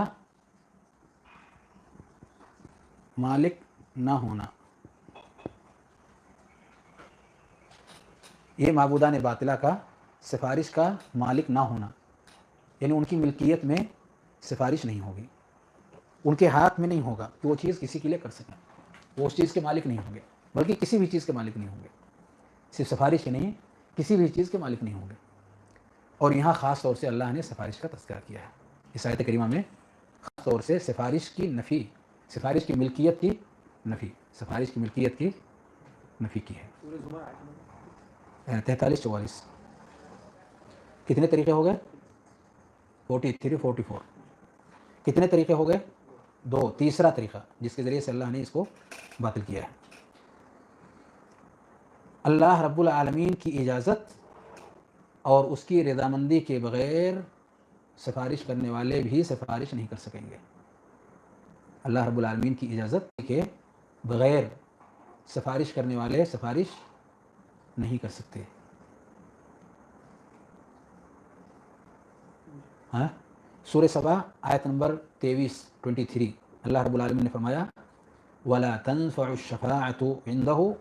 مالک نہ ہونا، یہ معبودان باطلہ کا سفارش کا مالک نہ ہونا، یعنی ان کی ملکیت میں سفارش نہیں ہوگی، ان کے ہاتھ میں نہیں ہوگا کہ وہ چیز کسی کے لیے کر سکیں، وہ اس چیز کے مالک نہیں ہوں گے، بلکہ کسی بھی چیز کے مالک نہیں ہوں گے، صرف سفارش ہی نہیں، کسی بھی چیز کے مالک نہیں ہوں گے۔ اور یہاں خاص طور سے اللہ نے سفارش کا تذکرہ کیا ہے اس آیت کریمہ میں، خاص طور سے سفارش کی نفی، سفارش کی ملکیت کی نفی، سفارش کی ملکیت کی نفی کی ہے۔ 43-44 کتنے طریقے ہو گئے؟ 43-44 کتنے طریقے ہو گئے؟ 2۔ تیسرا طریقہ جس کے ذریعے سے اللہ نے اس کو باطل کیا ہے، اللہ رب العالمین کی اجازت اور اس کی رضامندی کے بغیر سفارش کرنے والے بھی سفارش نہیں کر سکیں گے۔ اللہ رب العالمین کی اجازت کے بغیر سفارش کرنے والے سفارش نہیں کر سکتے۔ سورہ سبا آیت نمبر 23 اللہ رب العالمین نے فرمایا وَلَا تَنفَعُ الشَّفَاعَةُ عِنْدَهُ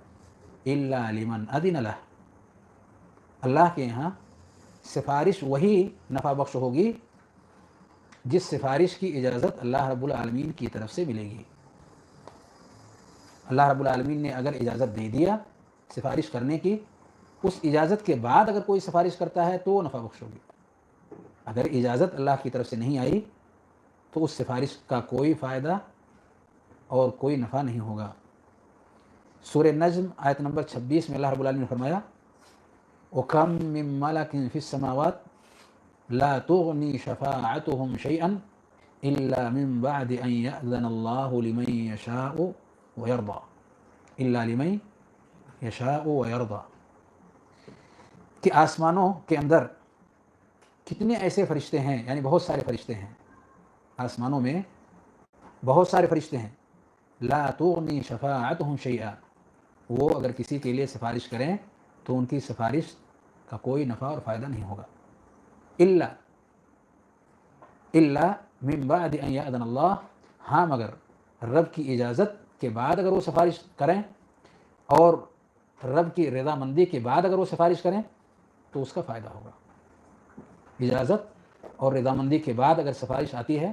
إِلَّا لِمَنْ أَذِنَ لَهُ، اللہ کے یہاں سفارش وہی نفع بخش ہوگی جس سفارش کی اجازت اللہ رب العالمین کی طرف سے ملے گی۔ اللہ رب العالمین نے اگر اجازت دے دیا سفارش کرنے کی، اس اجازت کے بعد اگر کوئی سفارش کرتا ہے تو وہ نفع بخش ہوگی۔ اگر اجازت اللہ کی طرف سے نہیں آئی تو اس سفارش کا کوئی فائدہ اور کوئی نفع نہیں ہوگا۔ سورہ نجم آیت نمبر 26 میں اللہ رب العالمین نے فرمایا وَكَم مِّن مَلَكٍ فِي السَّمَاوَاتِ لَا تُغْنِي شَفَاعَتُهُمْ شَيْئًا إلا من بعد أن يأذن الله لمن يشاء ويرضى إلا لمن يشاء ويرضى کہ آسمانوں کے اندر کتنے ایسے فرشتے ہیں، یعنی بہت سارے فرشتے ہیں، آسمانوں میں بہت سارے فرشتے ہیں، لا تغنی شفاعتهم شیئا، وہ اگر کسی کے لیے سفارش کریں تو ان کی سفارش کا کوئی نفع اور فائدہ نہیں ہوگا، الا من بعد ان یأذن اللہ، ہاں مگر رب کی اجازت کے بعد اگر وہ سفارش کریں، اور رب کی رضامندی کے بعد اگر وہ سفارش کریں تو اس کا فائدہ ہوگا۔ اجازت اور رضامندی کے بعد اگر سفارش آتی ہے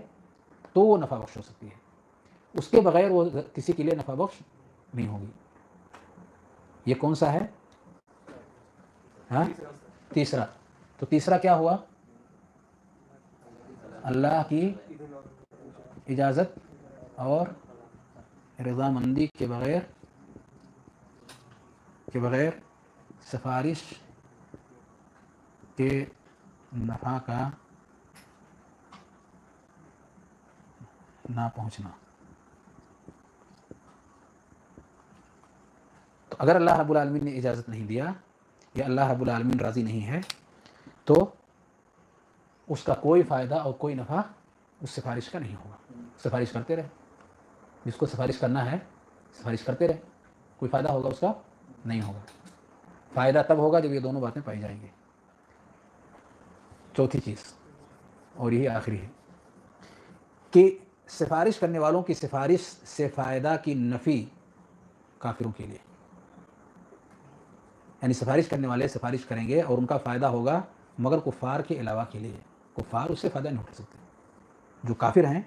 تو وہ نفع بخش ہو سکتی ہے، اس کے بغیر وہ کسی کے لیے نفع بخش نہیں ہوگی۔ یہ کون سا ہے؟ ہاں تیسرا۔ تو تیسرا کیا ہوا؟ اللہ کی اجازت اور رضامندی کے بغیر سفارش کے نفع کا نہ پہنچنا۔ تو اگر اللہ رب العالمین نے اجازت نہیں دیا یا اللہ رب العالمین راضی نہیں ہے تو اس کا کوئی فائدہ اور کوئی نفع اس سفارش کا نہیں ہوگا۔ سفارش کرتے رہے، جس کو سفارش کرنا ہے سفارش کرتے رہے، کوئی فائدہ ہوگا اس کا نہیں ہوگا۔ فائدہ تب ہوگا جب یہ دونوں باتیں پائی جائیں گی۔ چوتھی چیز، اور یہی آخری ہے، کہ سفارش کرنے والوں کی سفارش سے فائدہ کی نفی کافروں کے لیے، یعنی سفارش کرنے والے سفارش کریں گے اور ان کا فائدہ ہوگا مگر کفار کے علاوہ کے لیے، کفار اس سے فائدہ نہیں اٹھا سکتے۔ جو کافر ہیں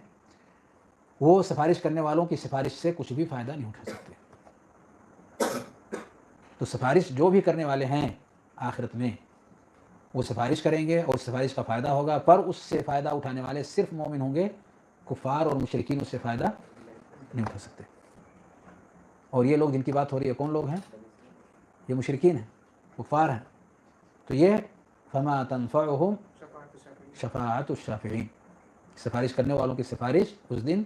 وہ سفارش کرنے والوں کی سفارش سے کچھ بھی فائدہ نہیں اٹھا سکتے۔ تو سفارش جو بھی کرنے والے ہیں آخرت میں وہ سفارش کریں گے اور سفارش کا فائدہ ہوگا، پر اس سے فائدہ اٹھانے والے صرف مومن ہوں گے، کفار اور مشرکین اس سے فائدہ نہیں اٹھا سکتے۔ اور یہ لوگ جن کی بات ہو رہی ہے کون لوگ ہیں؟ یہ مشرکین ہیں، کفار ہیں۔ تو یہ فما تنفعهم شفاعت الشافعین، سفارش کرنے والوں کی سفارش اس دن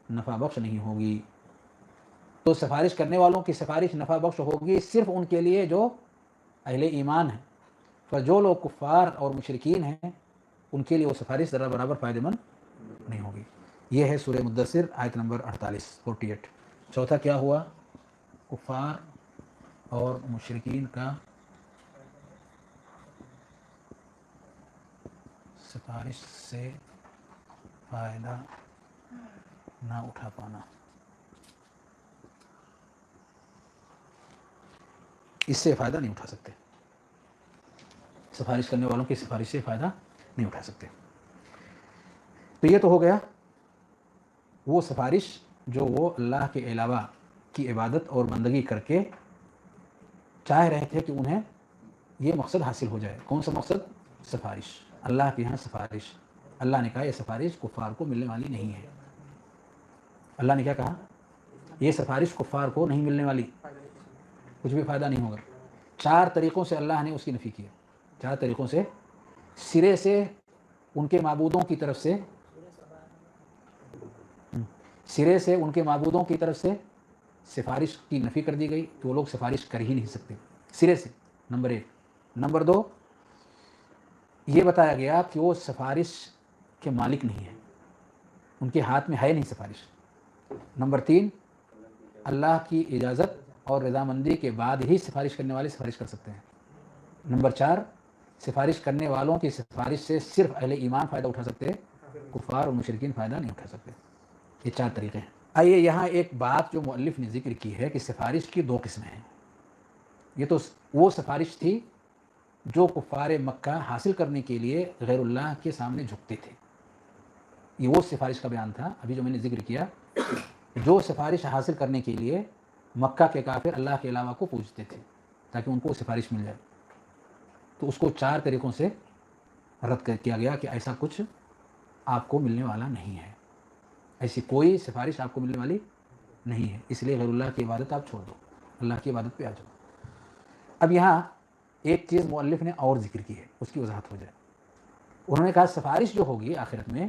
نفع بخش نہیں ہوگی۔ تو سفارش کرنے والوں کی سفارش نفع بخش ہوگی صرف ان کے لیے جو اہل ایمان ہیں، پر جو لوگ کفار اور مشرکین ہیں ان کے لیے وہ سفارش ذرا برابر فائدہ مند نہیں ہوگی۔ یہ ہے سورہ مدثر آیت نمبر 48۔ چوتھا کیا ہوا؟ کفار اور مشرکین کا سفارش سے فائدہ نہ اٹھا پانا، اس سے فائدہ نہیں اٹھا سکتے، سفارش کرنے والوں کی سفارش سے فائدہ نہیں اٹھا سکتے۔ تو یہ تو ہو گیا وہ سفارش جو وہ اللہ کے علاوہ کی عبادت اور بندگی کر کے چاہ رہے تھے کہ انہیں یہ مقصد حاصل ہو جائے۔ کون سا مقصد؟ سفارش، اللہ کے یہاں سفارش۔ اللہ نے کہا یہ سفارش کفار کو ملنے والی نہیں ہے۔ اللہ نے کیا کہا؟ یہ سفارش کفار کو نہیں ملنے والی، کچھ بھی فائدہ نہیں ہوگا۔ 4 طریقوں سے اللہ نے اس کی نفی کیا، 4 طریقوں سے، سرے سے ان کے معبودوں کی طرف سے، سرے سے ان کے معبودوں کی طرف سے سفارش کی نفی کر دی گئی کہ وہ لوگ سفارش کر ہی نہیں سکتے سرے سے، نمبر 1۔ نمبر 2، یہ بتایا گیا کہ وہ سفارش کے مالک نہیں ہیں، ان کے ہاتھ میں ہے نہیں سفارش۔ نمبر 3، اللہ کی اجازت اور رضامندی کے بعد ہی سفارش کرنے والے سفارش کر سکتے ہیں۔ نمبر 4، سفارش کرنے والوں کی سفارش سے صرف اہل ایمان فائدہ اٹھا سکتے ہیں، کفار اور مشرکین فائدہ نہیں اٹھا سکتے۔ یہ 4 طریقے ہیں۔ آئیے یہاں ایک بات جو مؤلف نے ذکر کی ہے کہ سفارش کی 2 قسمیں ہیں۔ یہ تو وہ سفارش تھی جو کفار مکہ حاصل کرنے کے لیے غیر اللہ کے سامنے جھکتے تھے، یہ وہ سفارش کا بیان تھا ابھی جو میں نے ذکر کیا، جو سفارش حاصل کرنے کے لیے مکہ کے کافر اللہ کے علاوہ کو پوجتے تھے تاکہ ان کو سفارش مل جائے۔ تو اس کو 4 طریقوں سے رد کیا گیا کہ ایسا کچھ آپ کو ملنے والا نہیں ہے، ایسی کوئی سفارش آپ کو ملنے والی نہیں ہے، اس لیے غیر اللہ کی عبادت آپ چھوڑ دو، اللہ کی عبادت پہ آ جاؤ۔ اب یہاں ایک چیز مؤلف نے اور ذکر کی ہے، اس کی وضاحت ہو جائے۔ انہوں نے کہا سفارش جو ہوگی آخرت میں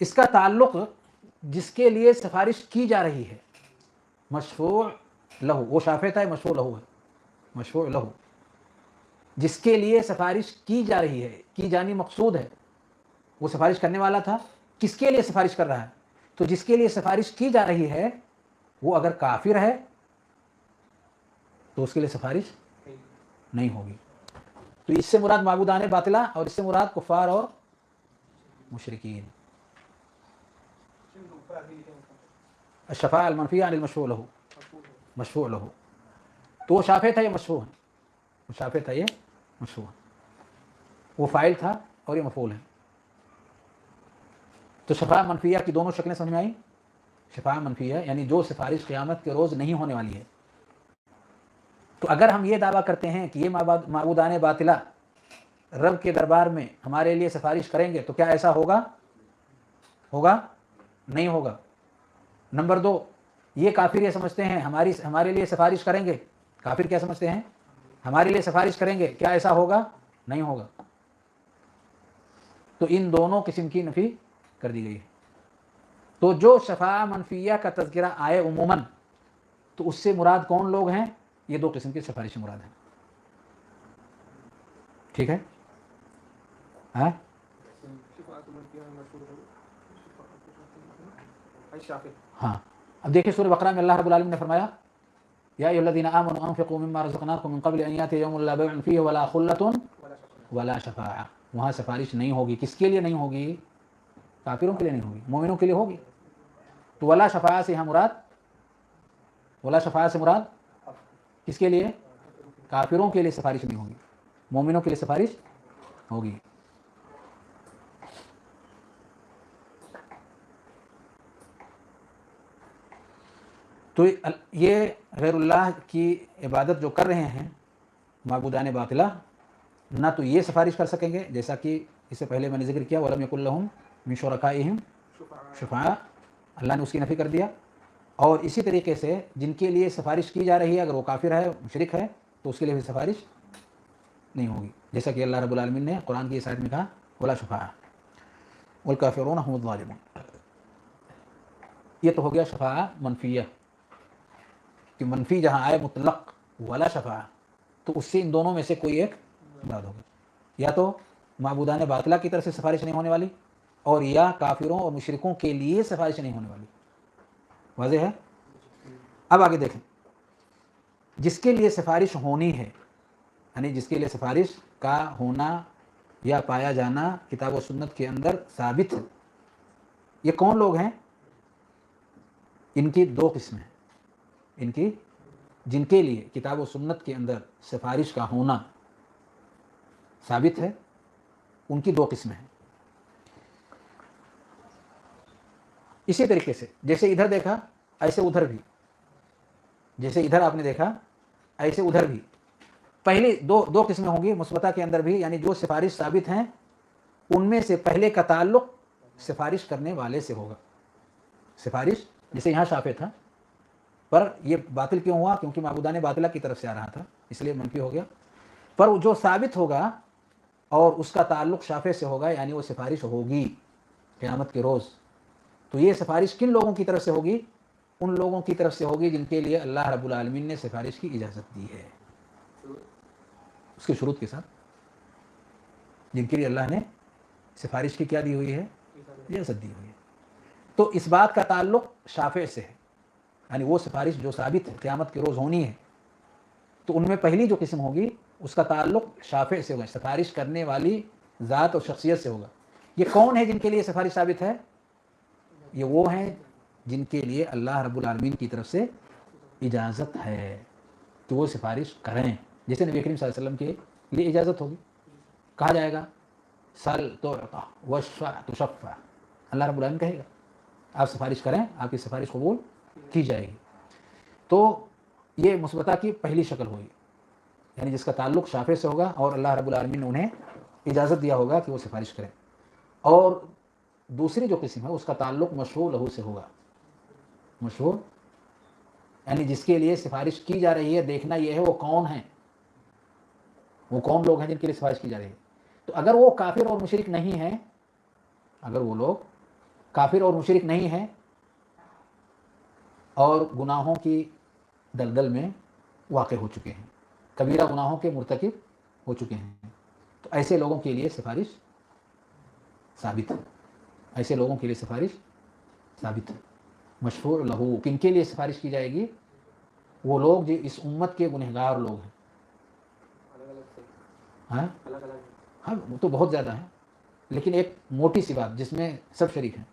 اس کا تعلق جس کے لیے سفارش کی جا رہی ہے، مشفوع لہو، وہ شافع تھا، مشفوع لہو ہے، مشفوع لہو، جس کے لیے سفارش کی جا رہی ہے، کی جانی مقصود ہے، وہ سفارش کرنے والا تھا، کس کے لیے سفارش کر رہا ہے؟ تو جس کے لیے سفارش کی جا رہی ہے وہ اگر کافر ہے تو اس کے لیے سفارش نہیں ہوگی۔ تو اس سے مراد معبودان باطلہ اور اس سے مراد کفار اور مشرکین۔ الشفاعہ المنفیہ عن المشفوع لہو، مشفوع لہو، تو وہ شافع تھا، یہ مشفوع ہے، وہ شافع تھا، یہ مشفوع ہے، وہ فاعل تھا اور یہ مفعول ہے۔ تو شفاعہ منفیہ کی دونوں شکلیں سمجھ میں آئیں؟ شفاعہ منفیہ یعنی جو سفارش قیامت کے روز نہیں ہونے والی ہے۔ تو اگر ہم یہ دعویٰ کرتے ہیں کہ یہ معبودان باطلہ رب کے دربار میں ہمارے لیے سفارش کریں گے تو کیا ایسا ہوگا؟ ہوگا؟ نہیں ہوگا۔ نمبر دو، یہ کافر یہ سمجھتے ہیں ہمارے لیے سفارش کریں گے، کافر کیا سمجھتے ہیں؟ ہمارے لیے سفارش کریں گے، کیا ایسا ہوگا؟ نہیں ہوگا۔ تو ان دونوں قسم کی نفی کر دی گئی ہے۔ تو جو شفاعہ منفیہ کا تذکرہ آئے عموماً تو اس سے مراد کون لوگ ہیں؟ یہ دو قسم کی سفارش مراد ہیں۔ ٹھیک ہے؟ ہاں، ہاں، اب دیکھیں سورہ بقرہ میں اللہ رب العالمین نے فرمایا یا ایھا الذین آمنوا انفقوا مما رزقناکم من قبل ان یأتی یوم لا بیع فیہ ولا خلۃ ولا شفاعہ، وہاں سفارش نہیں ہوگی۔ کس کے لیے نہیں ہوگی؟ کافروں کے لیے نہیں ہوگی، مومنوں کے لیے ہوگی۔ تو ولا شفاعہ سے یہاں مراد، ولا شفاعہ سے مراد کس کے لیے؟ کافروں کے لیے سفارش نہیں ہوگی، مومنوں کے لیے سفارش ہوگی۔ تو یہ غیر اللہ کی عبادت جو کر رہے ہیں معبودان باطلہ، نہ تو یہ سفارش کر سکیں گے، جیسا کہ اس سے پہلے میں نے ذکر کیا وَلَمْ يَكُنْ لَهُم مِّن شُرَكَائِهِمْ شُفَعَاء، اللہ نے اس کی نفی کر دیا۔ اور اسی طریقے سے جن کے لیے سفارش کی جا رہی ہے اگر وہ کافر ہے، مشرک ہے، تو اس کے لیے بھی سفارش نہیں ہوگی، جیسا کہ اللہ رب العالمین نے قرآن کی اس آیت میں کہا وَلَا شُفَعَاء وَالْكَافِرُونَ هُمُ الظَّالِمُونَ۔ یہ تو ہو گیا شفاعہ منفیہ، کہ منفی جہاں آئے مطلق ولا شفاعہ تو اس سے ان دونوں میں سے کوئی ایک مراد ہوگا، یا تو معبودان باطلہ کی طرف سے سفارش نہیں ہونے والی، اور یا کافروں اور مشرکوں کے لیے سفارش نہیں ہونے والی۔ واضح ہے؟ اب آگے دیکھیں، جس کے لیے سفارش ہونی ہے، یعنی جس کے لیے سفارش کا ہونا یا پایا جانا کتاب و سنت کے اندر ثابت ہے، یہ کون لوگ ہیں؟ ان کی دو قسمیں ہیں، ان کی جن کے لیے کتاب و سنت کے اندر سفارش کا ہونا ثابت ہے، ان کی دو قسمیں ہیں۔ اسی طریقے سے جیسے ادھر دیکھا ایسے ادھر بھی، جیسے ادھر آپ نے دیکھا ایسے ادھر بھی، پہلی دو قسمیں ہوں گی مثبتہ کے اندر بھی، یعنی جو سفارش ثابت ہیں ان میں سے پہلے کا تعلق سفارش کرنے والے سے ہوگا۔ سفارش جیسے یہاں شافع تھا، پر یہ باطل کیوں ہوا؟ کیونکہ معبودان باطلہ کی طرف سے آ رہا تھا، اس لیے منفی ہو گیا۔ پر جو ثابت ہوگا اور اس کا تعلق شافع سے ہوگا، یعنی وہ سفارش ہوگی قیامت کے روز، تو یہ سفارش کن لوگوں کی طرف سے ہوگی؟ ان لوگوں کی طرف سے ہوگی جن کے لیے اللہ رب العالمین نے سفارش کی اجازت دی ہے، اس کے شروط کے ساتھ، جن کے لیے اللہ نے سفارش کی کیا دی ہوئی ہے؟ اجازت دی ہوئی ہے۔ تو اس بات کا تعلق شافع سے ہے، یعنی وہ سفارش جو ثابت قیامت کے روز ہونی ہے، تو ان میں پہلی جو قسم ہوگی اس کا تعلق شافع سے ہوگا، سفارش کرنے والی ذات اور شخصیت سے ہوگا۔ یہ کون ہے جن کے لیے سفارش ثابت ہے؟ یہ وہ ہیں جن کے لیے اللہ رب العالمین کی طرف سے اجازت ہے کہ وہ سفارش کریں، جیسے نبی کریم صلی اللہ علیہ وسلم کے لیے اجازت ہوگی، کہا جائے گا سل تعطى واشفع تشفع، اللہ رب العالمین کہے گا آپ سفارش کریں، آپ کی سفارش قبول کی جائے گی۔ تو یہ مثبتہ کی پہلی شکل ہوئی، یعنی جس کا تعلق شافع سے ہوگا اور اللہ رب العالمین نے انہیں اجازت دیا ہوگا کہ وہ سفارش کریں۔ اور دوسری جو قسم ہے اس کا تعلق مشفوع لہو سے ہوگا۔ مشفوع یعنی جس کے لیے سفارش کی جا رہی ہے، دیکھنا یہ ہے وہ کون ہیں، وہ کون لوگ ہیں جن کے لیے سفارش کی جا رہی ہے۔ تو اگر وہ کافر اور مشرک نہیں ہیں، اگر وہ لوگ کافر اور مشرک نہیں ہیں اور گناہوں کی دلدل میں واقع ہو چکے ہیں، کبیرہ گناہوں کے مرتکب ہو چکے ہیں، تو ایسے لوگوں کے لیے سفارش ثابت ہے، ایسے لوگوں کے لیے سفارش ثابت ہے۔ مشفوع لہو، کن کے لیے سفارش کی جائے گی؟ وہ لوگ جو اس امت کے گنہگار لوگ ہیں۔ ہاں ہاں، وہ تو بہت زیادہ ہیں، لیکن ایک موٹی سی بات جس میں سب شریک ہیں،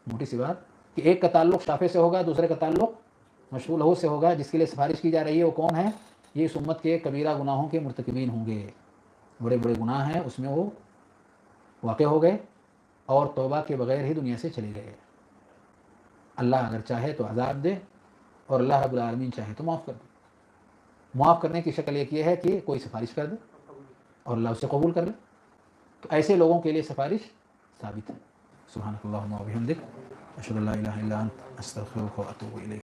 موٹی سی بات کہ ایک کا تعلق شافع سے ہوگا، دوسرے کا تعلق مشفوع لہو سے ہوگا۔ جس کے لیے سفارش کی جا رہی ہے وہ کون ہے؟ یہ اس امت کے کبیرہ گناہوں کے مرتکبین ہوں گے، بڑے بڑے گناہ ہیں اس میں وہ واقع ہو گئے اور توبہ کے بغیر ہی دنیا سے چلے گئے۔ اللہ اگر چاہے تو عذاب دے اور اللہ رب العالمین چاہے تو معاف کر دے۔ معاف کرنے کی شکل ایک یہ ہے کہ کوئی سفارش کر دے اور اللہ اسے قبول کر لے، تو ایسے لوگوں کے لیے سفارش ثابت ہے۔ سبحانک اللہم و بحمدک، اشہد ان لا الہ الا انت، استغفرک و اتوب الیک۔